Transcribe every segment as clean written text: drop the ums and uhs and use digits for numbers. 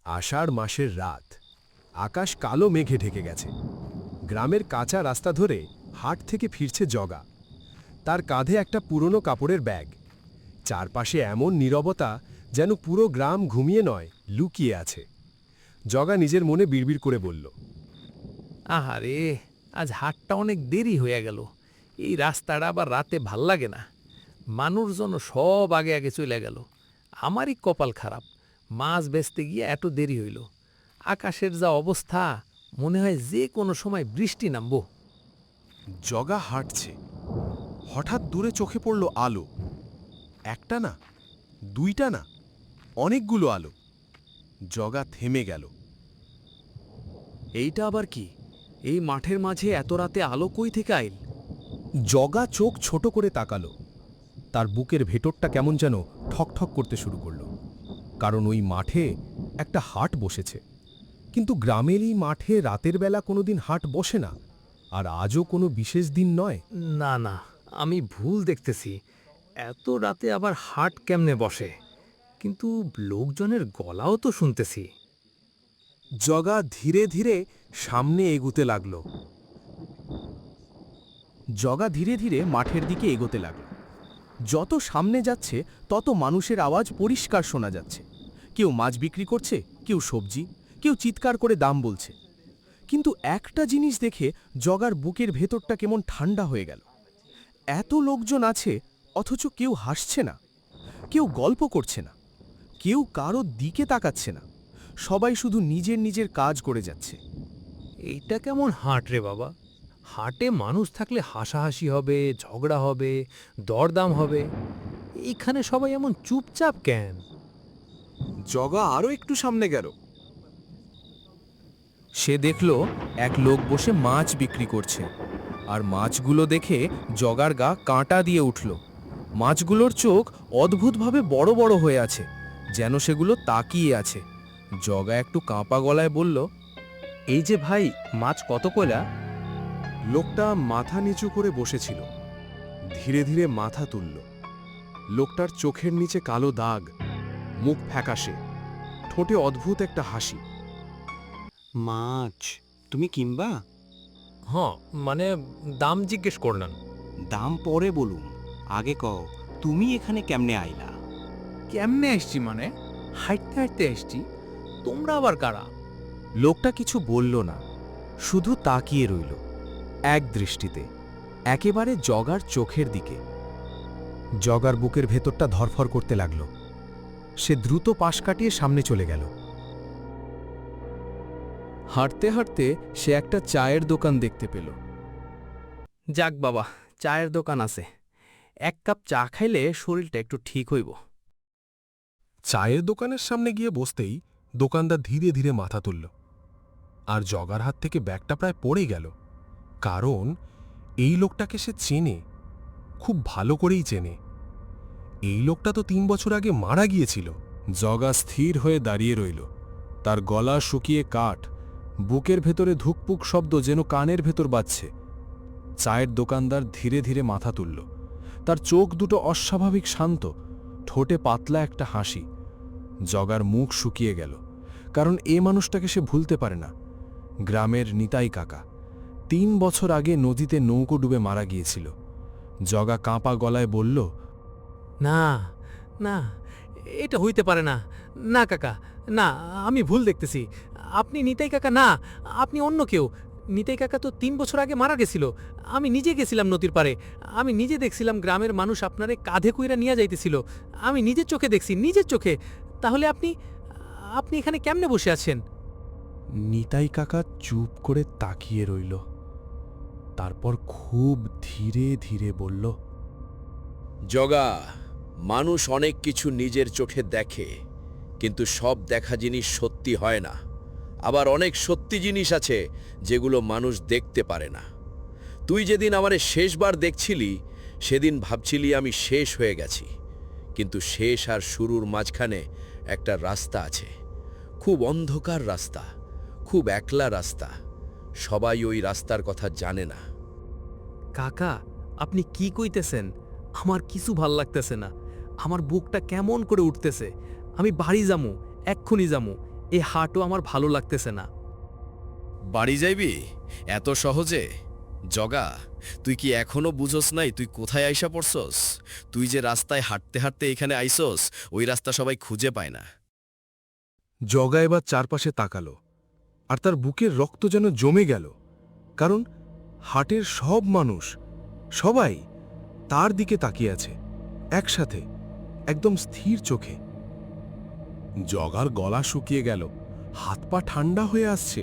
আষাঢ় মাসের রাত। আকাশ কালো মেঘে ঢেকে গেছে। গ্রামের কাঁচা রাস্তা ধরে হাট থেকে ফিরছে জগা। তার কাঁধে একটা পুরনো কাপড়ের ব্যাগ। চারপাশে এমন নীরবতা যেন পুরো গ্রাম ঘুমিয়ে নয়, লুকিয়ে আছে। জগা নিজের মনে বিড়বিড় করে বলল, আহারে, আজ হাটটা অনেক দেরি হয়ে গেল। এই রাস্তাটা আবার রাতে ভাল লাগে না। মানুষজন সব আগে আগে চলে গেল। আমারই কপাল খারাপ, মাছ বেচতে গিয়ে এত দেরি হইল। আকাশের যা অবস্থা, মনে হয় যে কোনো সময় বৃষ্টি নামবো। জগা হাঁটছে। হঠাৎ দূরে চোখে পড়ল আলো। একটা না, দুইটা না, অনেকগুলো আলো। জগা থেমে গেল। এইটা আবার কি? এই মাঠের মাঝে এত রাতে আলো কই থেকে আইল? জগা চোখ ছোট করে তাকালো। তার বুকের ভেতরটা কেমন যেন ঠকঠক করতে শুরু করল। কারণ ওই মাঠে একটা হাট বসেছে। কিন্তু গ্রামের এই মাঠে রাতের বেলা কোনোদিন হাট বসে না, আর আজও কোনো বিশেষ দিন নয়। না না, আমি ভুল দেখতেছি। এত রাতে আবার হাট কেমনে বসে? কিন্তু লোকজনের গলাও তো শুনতেছি। জগা ধীরে ধীরে সামনে এগুতে লাগল। জগা ধীরে ধীরে মাঠের দিকে এগোতে লাগল। যত সামনে যাচ্ছে তত মানুষের আওয়াজ পরিষ্কার শোনা যাচ্ছে। কেউ মাছ বিক্রি করছে, কেউ সবজি, কেউ চিৎকার করে দাম বলছে। কিন্তু একটা জিনিস দেখে জগার বুকের ভেতরটা কেমন ঠান্ডা হয়ে গেল। এত লোকজন আছে, অথচ কেউ হাসছে না, কেউ গল্প করছে না, কেউ কারো দিকে তাকাচ্ছে না। সবাই শুধু নিজের নিজের কাজ করে যাচ্ছে। এইটা কেমন হাট রে বাবা? হাটে মানুষ থাকলে হাসাহাসি হবে, ঝগড়া হবে, দরদাম হবে। এইখানে সবাই এমন চুপচাপ কেন? জগা আরও একটু সামনে গেল। সে দেখল এক লোক বসে মাছ বিক্রি করছে, আর মাছগুলো দেখে জগার গা কাঁটা দিয়ে উঠল। মাছগুলোর চোখ অদ্ভুতভাবে বড় বড় হয়ে আছে, যেন সেগুলো তাকিয়ে আছে। জগা একটু কাঁপা গলায় বলল, এই যে ভাই, মাছ কত কইলা? লোকটা মাথা নিচু করে বসেছিল। ধীরে ধীরে মাথা তুলল। লোকটার চোখের নিচে কালো দাগ, মুখ ফ্যাকাশে, ঠোঁটে অদ্ভুত একটা হাসি। মাছ তুমি কিনবা? হ্যাঁ, মানে দাম জিজ্ঞেস করলেন? দাম পরে বলুম, আগে কও তুমি এখানে কেমনে আইলা? কেমনে আসছি মানে? হাঁটতে হাঁটতে আসছি। তোমরা আবার কারা? লোকটা কিছু বলল না, শুধু তাকিয়ে রইল এক দৃষ্টিতে, একেবারে জগার চোখের দিকে। জগার বুকের ভেতরটা ধরফর করতে লাগল। সে দ্রুত পাশ কাটিয়ে সামনে চলে গেল। হাঁটতে হাঁটতে সে একটা চায়ের দোকান দেখতে পেল। যাক বাবা, চায়ের দোকান আছে। এক কাপ চা খাইলে শরীরটা একটু ঠিক হইব। চায়ের দোকানের সামনে গিয়ে বসতেই দোকানদার ধীরে ধীরে মাথা তুলল। আর জগার হাত থেকে ব্যাগটা প্রায় পড়ে গেল। কারণ এই লোকটাকে সে চেনে, খুব ভালো করেই চেনে। এই লোকটা তো 3 বছর আগে মারা গিয়েছিল। জগা স্থির হয়ে দাঁড়িয়ে রইল। তার গলা শুকিয়ে কাঠ, বুকের ভেতরে ধুকপুক শব্দ যেন কানের ভেতর বাজছে। চায়ের দোকানদার ধীরে ধীরে মাথা তুলল। তার চোখ দুটো অস্বাভাবিক শান্ত, ঠোঁটে পাতলা একটা হাসি। জগার মুখ শুকিয়ে গেল, কারণ এ মানুষটাকে সে ভুলতে পারে না। গ্রামের নিতাই কাকা 3 বছর আগে নদীতে নৌকো ডুবে মারা গিয়েছিল। জগা কাঁপা গলায় বলল, না না, এটা হইতে পারে না। না কাকা, না, আমি ভুল দেখতেছি। আপনি নিতাই কাকা না, আপনি অন্য কেউ। নিতাই কাকা তো 3 বছর আগে মারা গেছিল। আমি নিজে গেছিলাম নদীর পারে। আমি নিজে দেখছিলাম গ্রামের মানুষ আপনারে কাঁধে কইরা নিয়ে যাইতেছিল। আমি নিজের চোখে দেখছি, নিজের চোখে। তাহলে আপনি আপনি এখানে কেমনে বসে আছেন? নিতাই কাকা চুপ করে তাকিয়ে রইল। তারপর খুব ধীরে ধীরে বলল, জগা, মানুষ অনেক কিছু নিজের চোখে দেখে, কিন্তু সব দেখা জিনিস সত্যি হয় না। আবার অনেক সত্যি জিনিস আছে যেগুলো মানুষ দেখতে পারে না। তুই যেদিন আমারে শেষবার দেখছিলি, সেদিন ভাবছিলি আমি শেষ হয়ে গেছি। কিন্তু শেষ আর শুরুর মাঝখানে একটা রাস্তা আছে, খুব অন্ধকার রাস্তা, খুব একলা রাস্তা। সবাই ওই রাস্তার কথা জানে না। কাকা, আপনি কি কইতেছেন? আমার কিছু ভাল লাগতেছে না। আমার বুকটা কেমন করে উঠতেছে। আমি বাড়ি যামু, এক্ষুনি যামু। এই হাটও আমার ভালো লাগতেছে না। বাড়ি যাইবি এত সহজে? জগা, তুই কি এখনো বুঝোস নাই তুই কোথায় আইসা পড়ছস? তুই যে রাস্তায় হাঁটতে হাঁটতে এখানে আইসস, ওই রাস্তা সবাই খুঁজে পায় না। জগা এবার চারপাশে তাকালো, আর তার বুকের রক্ত যেন জমে গেল, কারণ হাটের সব মানুষ, সবাই তার দিকে তাকিয়ে আছে, একসাথে, একদম স্থির চোখে। জগার গলা শুকিয়ে গেল, হাত পা ঠান্ডা হয়ে আসছে।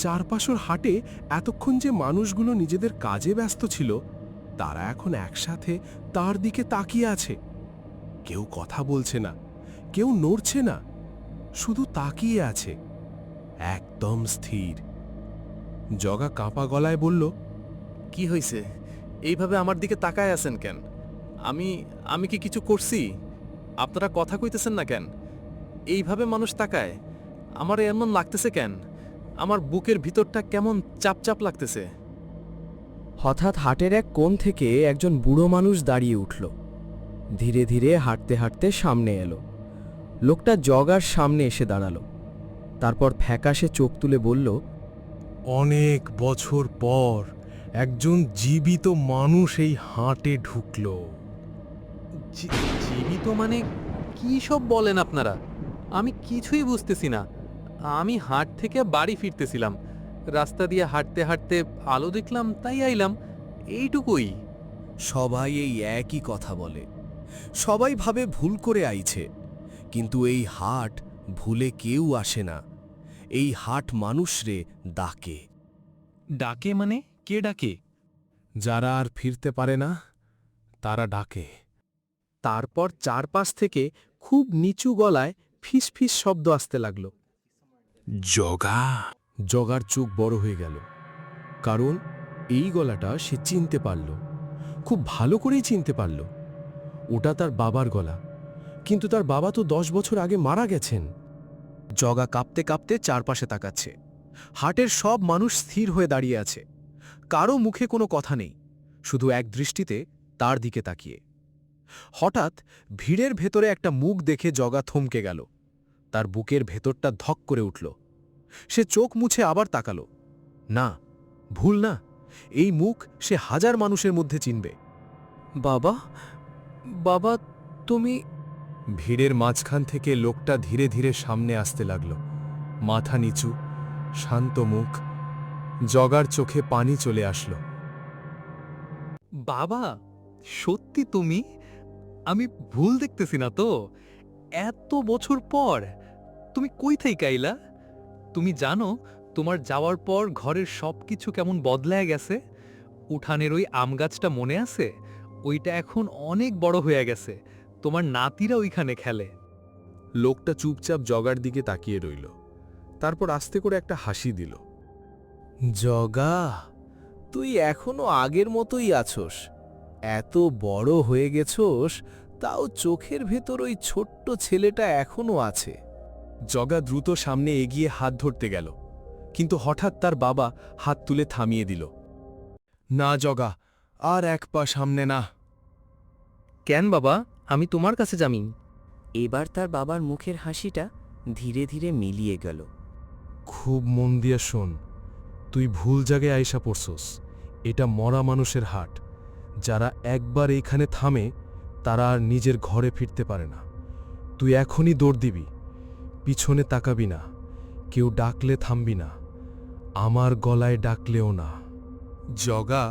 চারপাশের হাটে এতক্ষণ যে মানুষগুলো নিজেদের কাজে ব্যস্ত ছিল, তারা এখন একসাথে তার দিকে তাকিয়ে আছে। কেউ কথা বলছে না, কেউ নড়ছে না, শুধু তাকিয়ে আছে, একদম স্থির। জগা কাঁপা গলায় বলল, কি হইছে? এইভাবে আমার দিকে তাকায় আছেন কেন? আমি কি কিছু করছি? আপনারা কথা কইতেছেন না কেন? এইভাবে মানুষ তাকায়, আমার এমন লাগতেছে কেন? আমার বুকের ভিতরটা কেমন চাপ চাপ লাগতেছে। হঠাৎ হাটের এক কোণ থেকে একজন বুড়ো মানুষ দাঁড়িয়ে উঠল। ধীরে ধীরে হাঁটতে হাঁটতে সামনে এলো। লোকটা জগার সামনে এসে দাঁড়ালো। তারপর ফ্যাকাশে চোখ তুলে বলল, অনেক বছর পর একজন জীবিত মানুষ এই হাটে ঢুকল। জীবিত মানে কি সব বলেন আপনারা? আমি কিছুই বুঝতেছি না। আমি হাট থেকে বাড়ি ফিরতেছিলাম, রাস্তা দিয়ে হাঁটতে হাঁটতে আলো দেখলাম, তাই আইলাম, এইটুকুই। সবাই এই একই কথা বলে, সবাই ভাবে ভুল করে আইছে, কিন্তু এই হাট ভুলে কেউ আসে না। এই হাট মানুষরে ডাকে। ডাকে মানে কে ডাকে? যারা আর ফিরতে পারে না, তারা ডাকে। তারপর চারপাশ থেকে খুব নিচু গলায় ফিস ফিস শব্দ আসতে লাগল। জগা। জগার চোখ বড় হয়ে গেল, কারণ এই গলাটা সে চিনতে পারল, খুব ভালো করেই চিনতে পারল। ওটা তার বাবার গলা, কিন্তু তার বাবা তো 10 বছর আগে মারা গেছেন। জগা কাঁপতে কাঁপতে চারপাশে তাকাচ্ছে। হাটের সব মানুষ স্থির হয়ে দাঁড়িয়ে আছে, কারো মুখে কোনো কথা নেই, শুধু এক দৃষ্টিতে তার দিকে তাকিয়ে। হঠাৎ ভিড়ের ভেতরে একটা মুখ দেখে জগা থমকে গেল। তার বুকের ভেতরটা ধক করে উঠল। সে চোখ মুছে আবার তাকালো। না, ভুল না, এই মুখ সে হাজার মানুষের মধ্যে চিনবে। বাবা, বাবা তুমি? ভিড়ের মাঝখান থেকে লোকটা ধীরে ধীরে সামনে আসতে লাগল, মাথা নিচু, শান্ত মুখ। জগার চোখে পানি চলে আসলো। বাবা, সত্যি তুমি? আমি ভুল দেখতেছি না তো? এত বছর পর তুমি কই থেকে আইলা? তুমি জানো তোমার যাওয়ার পর ঘরের সবকিছু কেমন বদলায় গেছে? উঠানের ওই আম গাছটা মনে আছে? ওইটা এখন অনেক বড় হয়ে গেছে, তোমার নাতিরা ওইখানে খেলে। লোকটা চুপচাপ জগার দিকে তাকিয়ে রইল, তারপর আস্তে করে একটা হাসি দিল। জগা, তুই এখনো আগের মতোই আছোস। এত বড় হয়ে গেছোস, তাও চোখের ভেতর ওই ছোট্ট ছেলেটা এখনো আছে। জগা দ্রুত সামনে এগিয়ে হাত ধরতে গেল, কিন্তু হঠাৎ তার বাবা হাত তুলে থামিয়ে দিল। না জগা, আর এক পা সামনে না। কেন বাবা, আমি তোমার কাছে যামি। এবার তার বাবার মুখের হাসিটা ধীরে ধীরে মিলিয়ে গেল। খুব মন দিয়ে শোন, তুই ভুল জায়গায় আইসা পড়ছস। এটা মরা মানুষের হাট। যারা একবার এইখানে থামে, তারা আর নিজের ঘরে ফিরতে পারে না। তুই এখনই দৌড় দিবি, পিছনে তাকাবি না, কেউ ডাকলে থামবি না, আমার গলায় ডাকলেও না। জগা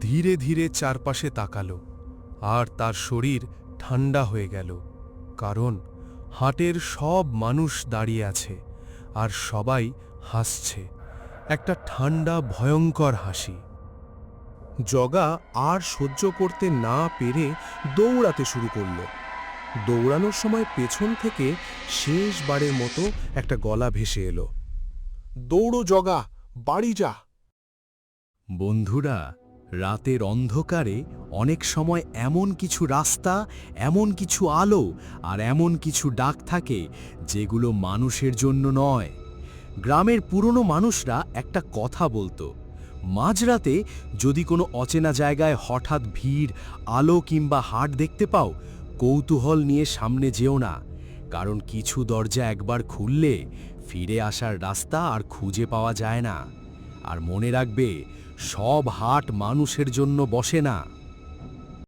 ধীরে ধীরে চারপাশে তাকালো, আর তার শরীর ঠান্ডা হয়ে গেল, কারণ হাটের সব মানুষ দাঁড়িয়ে আছে, আর সবাই হাসছে, একটা ঠান্ডা ভয়ঙ্কর হাসি। জগা আর সহ্য করতে না পেরে দৌড়াতে শুরু করল। দৌড়ানোর সময় পেছন থেকে শেষবারের মতো একটা গলা ভেসে এলো, দৌড়ো জগা, বাড়ি যা। বন্ধুরা, রাতের অন্ধকারে অনেক সময় এমন কিছু রাস্তা, এমন কিছু আলো আর এমন কিছু ডাক থাকে যেগুলো মানুষের জন্য নয়। গ্রামের পুরনো মানুষরা একটা কথা বলতো, মাঝরাতে যদি কোনো অচেনা জায়গায় হঠাৎ ভিড়, আলো কিংবা হাট দেখতে পাও, কৌতূহল নিয়ে সামনে যেও না, কারণ কিছু দরজা একবার খুললে ফিরে আসার রাস্তা আর খুঁজে পাওয়া যায় না। আর মনে রাখবে, সব হাট মানুষের জন্য বসে না।